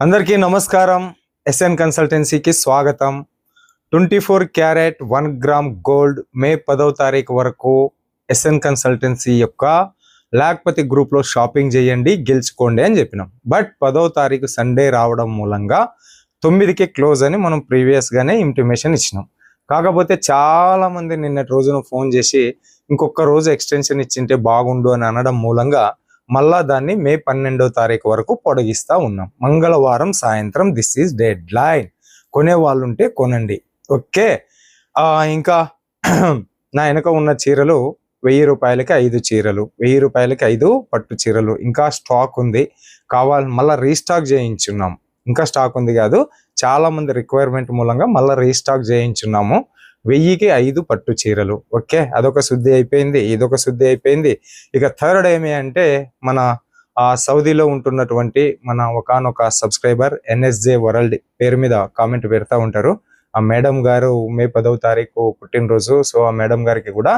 అందరికీ నమస్కారం. ఎస్ఎన్ కన్సల్టెన్సీకి స్వాగతం. 24 క్యారెట్ 1 గ్రామ్ గోల్డ్ మే 10వ తారీఖు వరకు ఎస్ఎన్ కన్సల్టెన్సీ యొక్క లాక్పతి గ్రూప్లో షాపింగ్ చేయండి, గెలుచుకోండి అని చెప్పినాం. బట్ 10వ తారీఖు సండే రావడం మూలంగా 9కి క్లోజ్ అని మనం ప్రీవియస్గానే ఇంటిమేషన్ ఇచ్చినాం. కాకపోతే చాలా మంది నిన్నటి రోజున ఫోన్ చేసి ఇంకొక రోజు ఎక్స్టెన్షన్ ఇచ్చింటే బాగుండు అని అనడం మూలంగా మళ్ళా దాన్ని మే 12వ తారీఖు వరకు పొడిగిస్తా ఉన్నాం. మంగళవారం సాయంత్రం దిస్ ఈజ్ డెడ్ లైన్. కొనే వాళ్ళు ఉంటే కొనండి, ఓకే. ఇంకా నా వెనక ఉన్న చీరలు 1000 రూపాయలకి 5 చీరలు, 1000 రూపాయలకి 5 పట్టు చీరలు ఇంకా స్టాక్ ఉంది. కావాలి మళ్ళీ రీస్టాక్ చేయించున్నాం. ఇంకా స్టాక్ ఉంది కాదు, చాలా మంది రిక్వైర్మెంట్ మూలంగా మళ్ళీ రీస్టాక్ చేయించున్నాము. 1000కి 5 పట్టు చీరలు, ఓకే. అదొక శుద్ధి అయిపోయింది, ఇదొక శుద్ధి అయిపోయింది. ఇక థర్డ్ ఏమి అంటే మన సౌదీలో ఉంటున్నటువంటి మన ఒకానొక సబ్స్క్రైబర్ ఎన్ఎస్జే వరల్డ్ పేరు మీద కామెంట్ పెడతా ఉంటారు. ఆ మేడం గారు మే 10వ తారీఖు పుట్టినరోజు. సో ఆ మేడం గారికి కూడా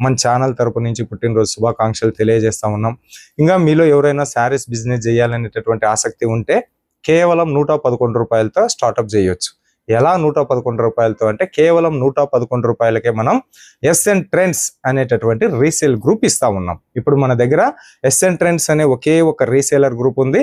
మన ఛానల్ తరపు నుంచి పుట్టినరోజు శుభాకాంక్షలు తెలియజేస్తా ఉన్నాం. ఇంకా మీలో ఎవరైనా శారీస్ బిజినెస్ చేయాలనేటటువంటి ఆసక్తి ఉంటే కేవలం 111 రూపాయలతో స్టార్ట్అప్ చేయొచ్చు. ఎలా 111 రూపాయలతో అంటే కేవలం 111 రూపాయలకే మనం ఎస్ఎన్ ట్రెండ్స్ అనేటటువంటి రీసేల్ గ్రూప్ ఇస్తా ఉన్నాం. ఇప్పుడు మన దగ్గర ఎస్ఎన్ ట్రెండ్స్ అనే ఒకే ఒక రీసేలర్ గ్రూప్ ఉంది.